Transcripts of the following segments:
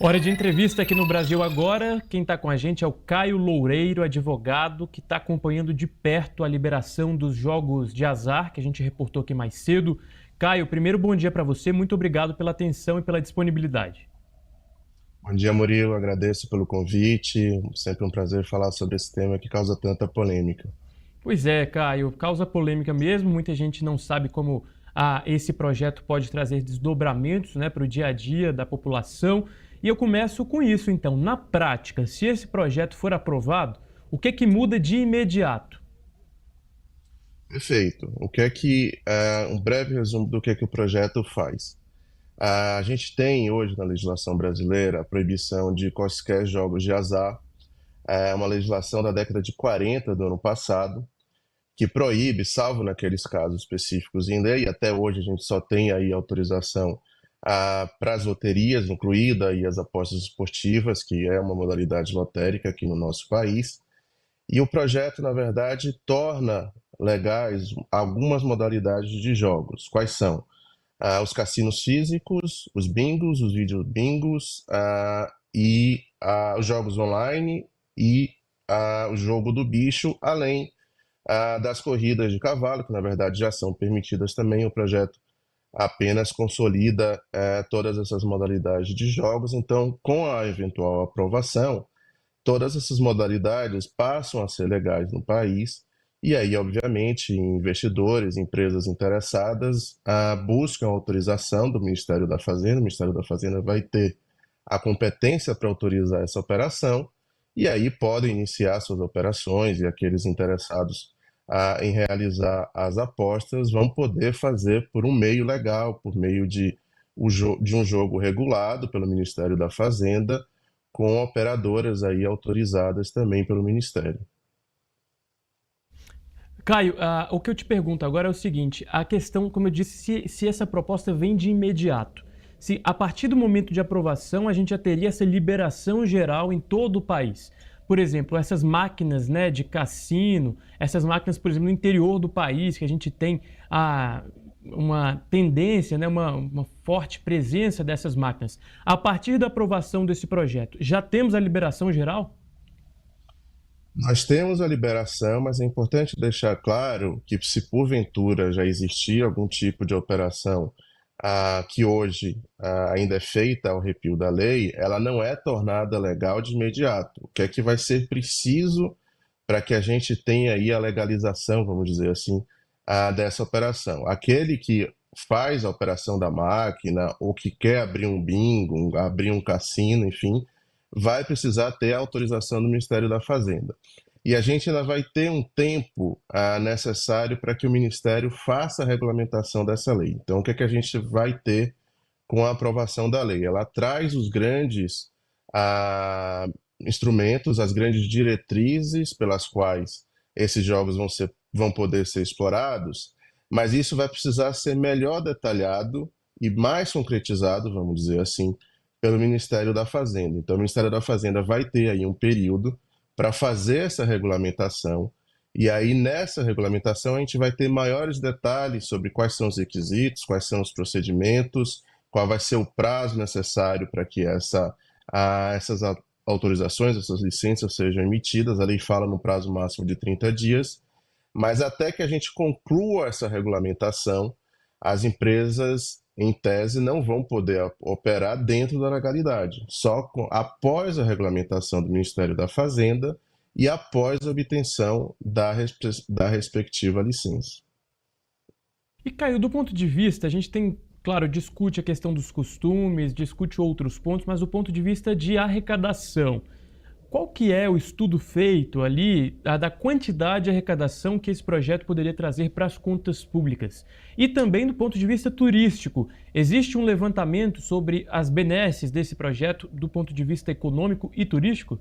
Hora de entrevista aqui no Brasil Agora. Quem está com a gente é o Caio Loureiro, advogado, que está acompanhando de perto a liberação dos jogos de azar, que a gente reportou aqui mais cedo. Caio, primeiro bom dia para você, muito obrigado pela atenção e pela disponibilidade. Bom dia, Murilo. Agradeço pelo convite. Sempre um prazer falar sobre esse tema que causa tanta polêmica. Pois é, Caio, causa polêmica mesmo, muita gente não sabe como esse projeto pode trazer desdobramentos, né, para o dia a dia da população. E eu começo com isso, então. Na prática, se esse projeto for aprovado, o que muda de imediato? Perfeito. Um breve resumo do que o projeto faz. A gente tem hoje na legislação brasileira a proibição de quaisquer jogos de azar. É uma legislação da década de 40 do ano passado, que proíbe, salvo naqueles casos específicos em lei, até hoje a gente só tem aí autorização para as loterias, incluída aí as apostas esportivas, que é uma modalidade lotérica aqui no nosso país. E o projeto, na verdade, torna legais algumas modalidades de jogos. Quais são? Os cassinos físicos, os bingos, os videobingos, os jogos online e o jogo do bicho, além das corridas de cavalo, que na verdade já são permitidas também. O projeto apenas consolida todas essas modalidades de jogos. Então, com a eventual aprovação, todas essas modalidades passam a ser legais no país. E aí, obviamente, investidores, empresas interessadas buscam autorização do Ministério da Fazenda. O Ministério da Fazenda vai ter a competência para autorizar essa operação, e aí podem iniciar suas operações, e aqueles interessados em realizar as apostas vão poder fazer por um meio legal, por meio de um jogo regulado pelo Ministério da Fazenda, com operadoras aí autorizadas também pelo Ministério. Caio, o que eu te pergunto agora é o seguinte: a questão, como eu disse, se essa proposta vem de imediato. Se a partir do momento de aprovação a gente já teria essa liberação geral em todo o país. Por exemplo, essas máquinas, né, de cassino, essas máquinas, por exemplo, no interior do país, que a gente tem uma tendência, né, uma forte presença dessas máquinas. A partir da aprovação desse projeto, já temos a liberação geral? Nós temos a liberação, mas é importante deixar claro que, se porventura já existir algum tipo de operação que hoje ainda é feita ao arrepio da lei, ela não é tornada legal de imediato. O que vai ser preciso para que a gente tenha aí a legalização, vamos dizer assim, dessa operação? Aquele que faz a operação da máquina ou que quer abrir um bingo, abrir um cassino, enfim, vai precisar ter a autorização do Ministério da Fazenda. E a gente ainda vai ter um tempo necessário para que o Ministério faça a regulamentação dessa lei. Então, o que a gente vai ter com a aprovação da lei? Ela traz os grandes instrumentos, as grandes diretrizes pelas quais esses jogos vão poder ser explorados, mas isso vai precisar ser melhor detalhado e mais concretizado, vamos dizer assim, pelo Ministério da Fazenda. Então, o Ministério da Fazenda vai ter aí um período para fazer essa regulamentação, e aí nessa regulamentação a gente vai ter maiores detalhes sobre quais são os requisitos, quais são os procedimentos, qual vai ser o prazo necessário para que essas autorizações, essas licenças sejam emitidas. A lei fala no prazo máximo de 30 dias, mas até que a gente conclua essa regulamentação, as empresas, em tese, não vão poder operar dentro da legalidade, após a regulamentação do Ministério da Fazenda e após a obtenção da respectiva licença. E, Caio, do ponto de vista, a gente tem, claro, discute a questão dos costumes, discute outros pontos, mas do ponto de vista de arrecadação, qual que é o estudo feito ali da quantidade de arrecadação que esse projeto poderia trazer para as contas públicas? E também do ponto de vista turístico, existe um levantamento sobre as benesses desse projeto do ponto de vista econômico e turístico?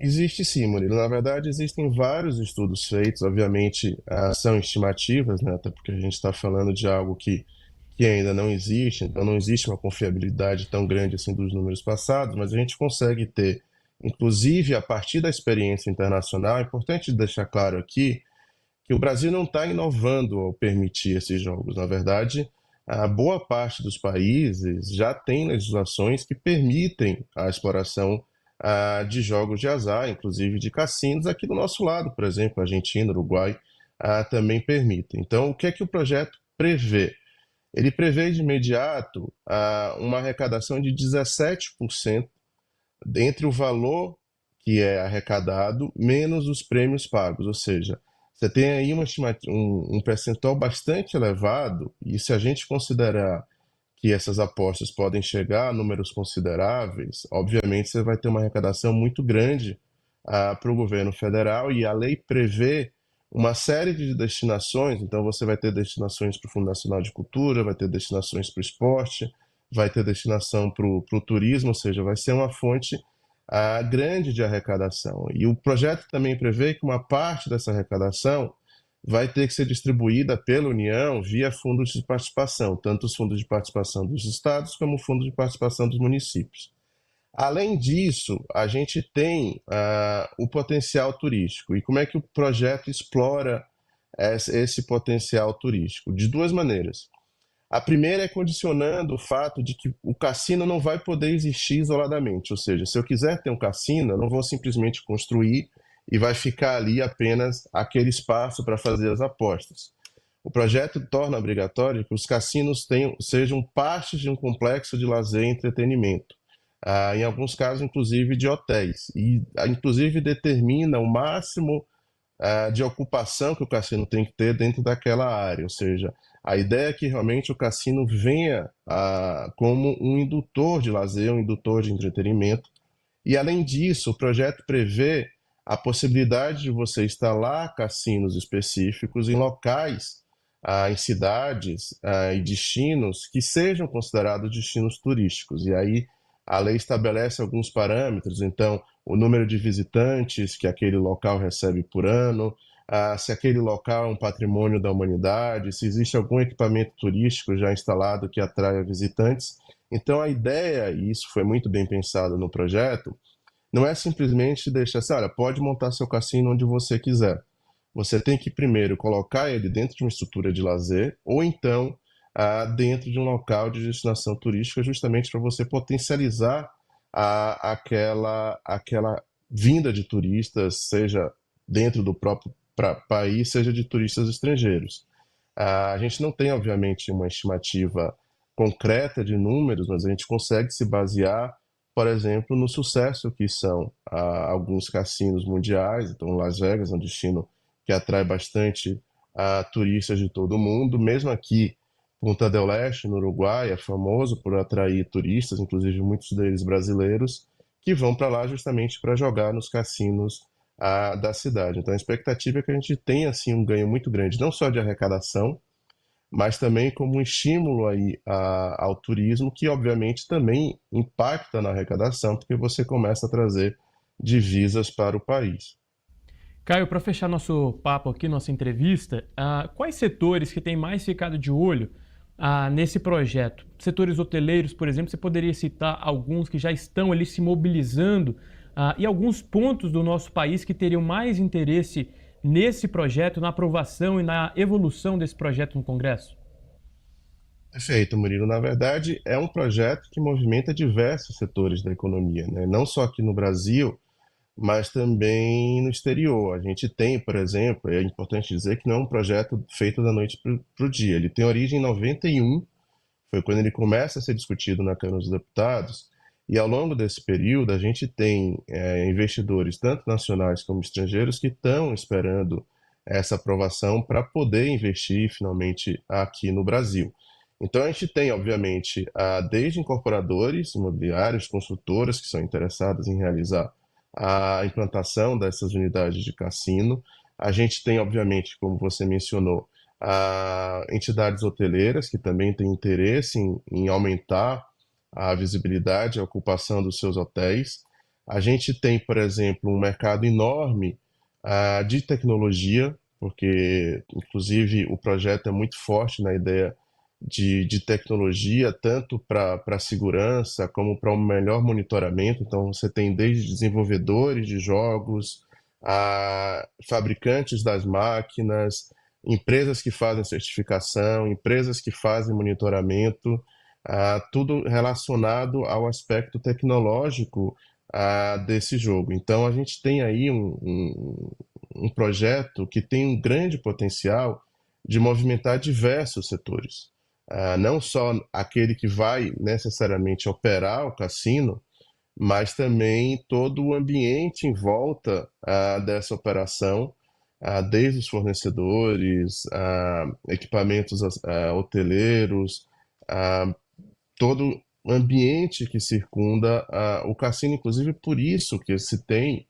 Existe sim, Murilo. Na verdade, existem vários estudos feitos. Obviamente, são estimativas, né? Até porque a gente está falando de algo que ainda não existe, então não existe uma confiabilidade tão grande assim dos números passados, mas a gente consegue ter, inclusive a partir da experiência internacional. É importante deixar claro aqui que o Brasil não está inovando ao permitir esses jogos. Na verdade, a boa parte dos países já tem legislações que permitem a exploração de jogos de azar, inclusive de cassinos, aqui do nosso lado, por exemplo, Argentina, Uruguai, também permitem. Então, o que é que o projeto prevê? Ele prevê de imediato uma arrecadação de 17% entre o valor que é arrecadado menos os prêmios pagos, ou seja, você tem aí um percentual bastante elevado, e se a gente considerar que essas apostas podem chegar a números consideráveis, obviamente você vai ter uma arrecadação muito grande para o governo federal, e a lei prevê uma série de destinações, então você vai ter destinações para o Fundo Nacional de Cultura, vai ter destinações para o esporte, vai ter destinação para o turismo, ou seja, vai ser uma fonte grande de arrecadação. E o projeto também prevê que uma parte dessa arrecadação vai ter que ser distribuída pela União via fundos de participação, tanto os fundos de participação dos estados como o fundo de participação dos municípios. Além disso, a gente tem o potencial turístico. E como é que o projeto explora esse potencial turístico? De duas maneiras. A primeira é condicionando o fato de que o cassino não vai poder existir isoladamente. Ou seja, se eu quiser ter um cassino, eu não vou simplesmente construir e vai ficar ali apenas aquele espaço para fazer as apostas. O projeto torna obrigatório que os cassinos sejam parte de um complexo de lazer e entretenimento. Em alguns casos, inclusive, de hotéis. E, inclusive, determina o máximo de ocupação que o cassino tem que ter dentro daquela área. Ou seja, a ideia é que realmente o cassino venha como um indutor de lazer, um indutor de entretenimento. E, além disso, o projeto prevê a possibilidade de você instalar cassinos específicos em locais, em cidades e destinos que sejam considerados destinos turísticos. E aí a lei estabelece alguns parâmetros, então, o número de visitantes que aquele local recebe por ano, se aquele local é um patrimônio da humanidade, se existe algum equipamento turístico já instalado que atraia visitantes. Então, a ideia, e isso foi muito bem pensado no projeto, não é simplesmente deixar assim, olha, pode montar seu cassino onde você quiser. Você tem que primeiro colocar ele dentro de uma estrutura de lazer, ou então dentro de um local de destinação turística, justamente para você potencializar aquela vinda de turistas, seja dentro do próprio país, seja de turistas estrangeiros. A gente não tem, obviamente, uma estimativa concreta de números, mas a gente consegue se basear, por exemplo, no sucesso que são alguns cassinos mundiais. Então, Las Vegas é um destino que atrai bastante turistas de todo o mundo. Mesmo aqui, Punta del Este, no Uruguai, é famoso por atrair turistas, inclusive muitos deles brasileiros, que vão para lá justamente para jogar nos cassinos da cidade. Então, a expectativa é que a gente tenha assim, um ganho muito grande, não só de arrecadação, mas também como um estímulo aí ao turismo, que obviamente também impacta na arrecadação, porque você começa a trazer divisas para o país. Caio, para fechar nosso papo aqui, nossa entrevista, quais setores que têm mais ficado de olho nesse projeto? Setores hoteleiros, por exemplo, você poderia citar alguns que já estão ali se mobilizando e alguns pontos do nosso país que teriam mais interesse nesse projeto, na aprovação e na evolução desse projeto no Congresso? Perfeito, Murilo. Na verdade, é um projeto que movimenta diversos setores da economia, né? Não só aqui no Brasil, mas também no exterior. A gente tem, por exemplo, é importante dizer que não é um projeto feito da noite para o dia. Ele tem origem em 91, foi quando ele começa a ser discutido na Câmara dos Deputados, e ao longo desse período a gente tem investidores, tanto nacionais como estrangeiros, que estão esperando essa aprovação para poder investir finalmente aqui no Brasil. Então a gente tem, obviamente, desde incorporadores imobiliários, construtoras que são interessadas em realizar a implantação dessas unidades de cassino. A gente tem, obviamente, como você mencionou, entidades hoteleiras que também têm interesse em aumentar a visibilidade, a ocupação dos seus hotéis. A gente tem, por exemplo, um mercado enorme de tecnologia, porque, inclusive, o projeto é muito forte na ideia de tecnologia, tanto para segurança como para um melhor monitoramento. Então, você tem desde desenvolvedores de jogos, a fabricantes das máquinas, empresas que fazem certificação, empresas que fazem monitoramento, tudo relacionado ao aspecto tecnológico desse jogo. Então, a gente tem aí um projeto que tem um grande potencial de movimentar diversos setores. Não só aquele que vai necessariamente operar o cassino, mas também todo o ambiente em volta dessa operação, desde os fornecedores, equipamentos hoteleiros, todo o ambiente que circunda o cassino, inclusive por isso que se tem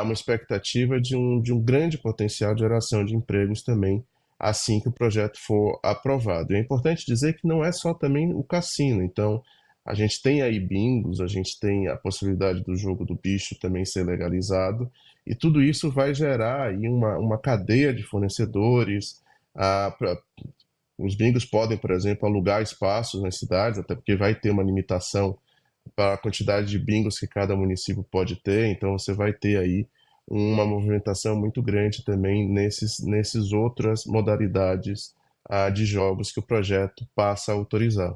uma expectativa de um grande potencial de geração de empregos também, assim que o projeto for aprovado. E é importante dizer que não é só também o cassino, então a gente tem aí bingos, a gente tem a possibilidade do jogo do bicho também ser legalizado, e tudo isso vai gerar aí uma cadeia de fornecedores. Os bingos podem, por exemplo, alugar espaços nas cidades, até porque vai ter uma limitação para a quantidade de bingos que cada município pode ter, então você vai ter aí uma movimentação muito grande também nesses outras modalidades de jogos que o projeto passa a autorizar.